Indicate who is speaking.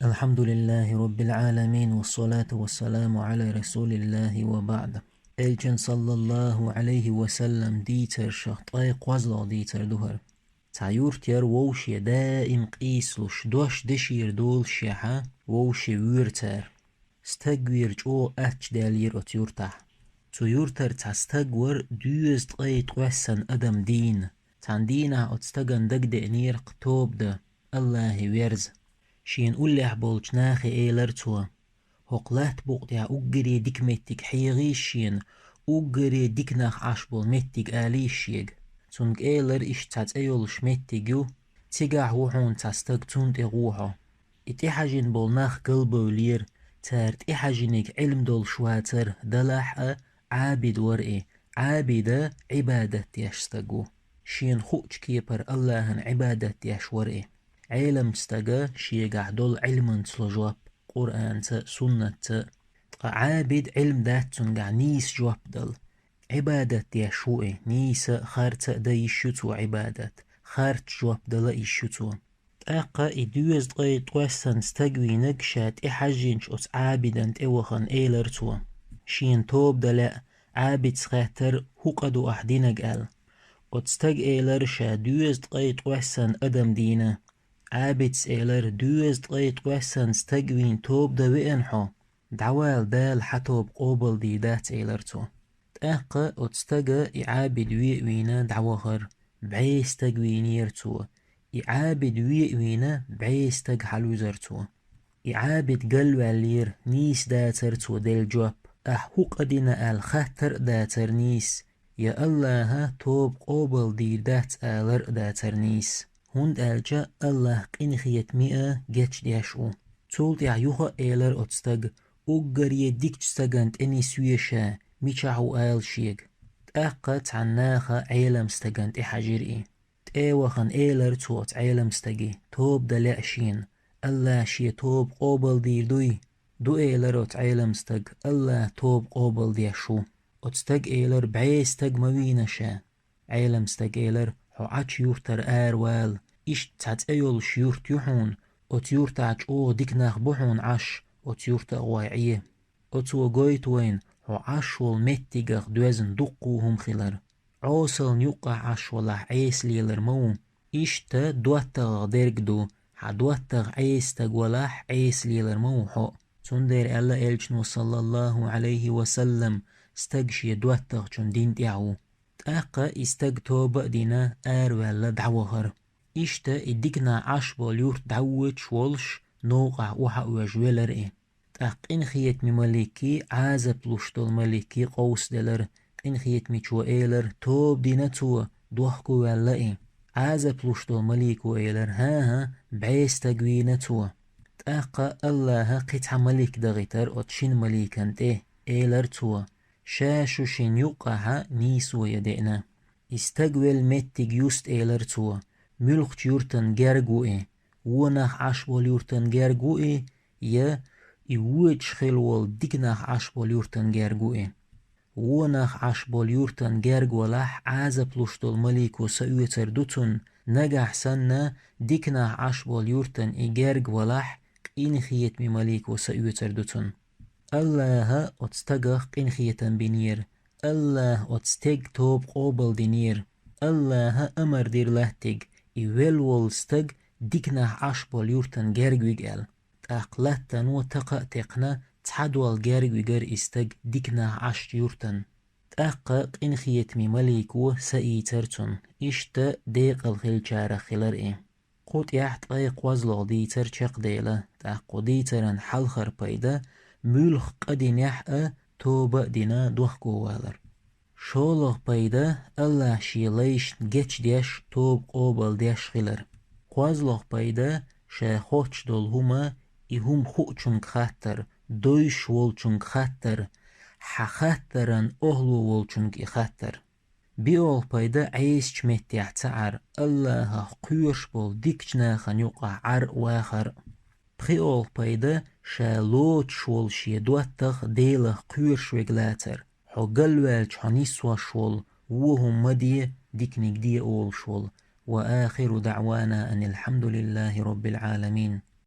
Speaker 1: الحمد لله رب العالمين والصلاة والسلام على رسول الله وبعد. Elçin sallallahu aleyhi ve sellem dieter şahtay qwazla dieter duhar. Tayurtyer wowshye daim qislush dosh deshir dol shiha wowshye wurter. Stagwir o ach dalir otyurtah. Tuyurter tastagwar düz tqayt qwassan adam din. Tandina otstagan dagde nir qtobda. Allahi werz. شين أولح بولش ناخي إيلر توا هقلات بوقتها أجري ديك متك حيغيش شين أجري ديك ناخ عشبول متك آليش يج تونك إيلر إش تات إيولش متك يو تيجا وحون تاستك تونت إغوحا إتحاجين بول ناخ قلبو لير تارت إحاجينك علم دول شواتر دلح عابد ورئي عابد عبادة يشتقو شين خوش كيبر اللهن عبادة يش ورئي علم تستجا شيجع دول علم تلجواب قرآن تا سنة تا عابد علم دات تنجع نيس جواب دل عبادة يشوئي نيس خارت دا يشتو عبادة خارت جواب دل يشتو تاقا إدوز دقاي توسن استجوي نقشات إحاجينش أس عابدا إوخن إيلر توا شين توب دلا عابد سخاتر هقدو أحدينك قال أتستج إيلر شا دوز دقاي توسن أدم دينا عابد سيلر دوز دقيت وسن ستجوين توب دا وينحو دعوال دال حتوب قوبل دي دات ايلرتو تأقا اتستجا إعابد وينا دعوهر بعيس تجوينيرتو إعابد وينا بعيس تج حلوزرتو إعابد قلوة لير نيس داترتو ديل جواب أحوق أدينا الخاتر داتر نيس يا الله توب قوبل دي دات آلر داتر نيس هند ألجا الله قنخيت مئة جتش ديشو تولت يعيوها إيلر أتستغ أقري ديكش ستغانت إني سويشا ميشاحو آل شيغ تأقت عناخا عيلم ستغانت إحاجيري تأوخن إيلر توت عيلم ستغي توب دلعشين الله شي توب قوبل دير دوي دو إيلر أت عيلم ستغ الله توب قوبل ديشو أتستغ إيلر بعيس ستغ موينشا عيلم ستغ إيلر عاچ يورتر وال إش تات أيول شيورت يحون أتيورت عاچ أو ديك ناخ بحون عش أتيورت أغواعيه أتو قويت وين عش والمتيغ دوزن دقوهم خلر عوصل نيوقع عش ولا عيس ليلر مو إش تا دواتغ ديرقدو دواتغ عيس تقولاح عيس ليلر مو حق تندير ألا إلجنو صلى الله عليه وسلم استقشي دواتغ چون دين ديعو تأقا استق توبا دينا ولا دعوهر إشتا إديكنا عشبال يورت دعوت شوالش نوقع وحا وجوالر إيه تأق إنخيت مماليكي عازب لشتال ماليكي قوس دلر إنخيت ميشو إيلر توب دينا توا دوحكو ولا إيه عازب لشتال ماليكو إيلر ها بعيس تقوينا توا تأقا الله قطع ماليك دغيتر أتشين ماليكانت إيه إيلر توا شاشو شين يوقعها نيسو يدئنا استقوال متك يوست إيلر توا ملخ يورتن جارجو إيه ونخ عشبال يورتن جارجو إيه يا يوج خلوال ديكنخ عشبال يورتن جارجو إيه ونخ عشبال يورتن جارجو لح عازب لشتال مليكو سأويتر دوتن نجح سنة ديكنخ عشبال يورتن إي جارجو لح إنخيت مليكو سأويتر دوتن الله أتستغ قنخية بنير الله أتستغ توب قوبل دينير الله أمر دير لهتغ إيوال والستغ ديكنا عشبال يورتن جارجويجال تأقلتن وتقا تقنا تحدوال جارجويجر استغ ديكنا عش يورتن تأقا قنخية مليكو سأيترتن إشتا ديق الخلجارة خلر إيه قوت يحت أيق وزلو ديتر چق ديلا تأقو ديترن حلخر بايدا ملخ قدين يحقا توبا دينا دوخكو والر شولخ بايدا الله شيليش جيش ديش توب قوبل ديش خلر قوازلخ بايدا شا خوش دول هما إهم خوچن خاتر دوش والچن خاتر حخاترن أهلو والچن خاتر بيول بايدا عيش چمت يحتعر الله قيوش بول ديكچنا خنيوقع عر واخر بخيول بايدا شالوت شول شي دواتغ ديله قيوش ويغلاتر حقل والج حنيسوا شول وهم مدي ديكنيك دي أول شول وآخر دعوانا أن الحمد لله رب العالمين.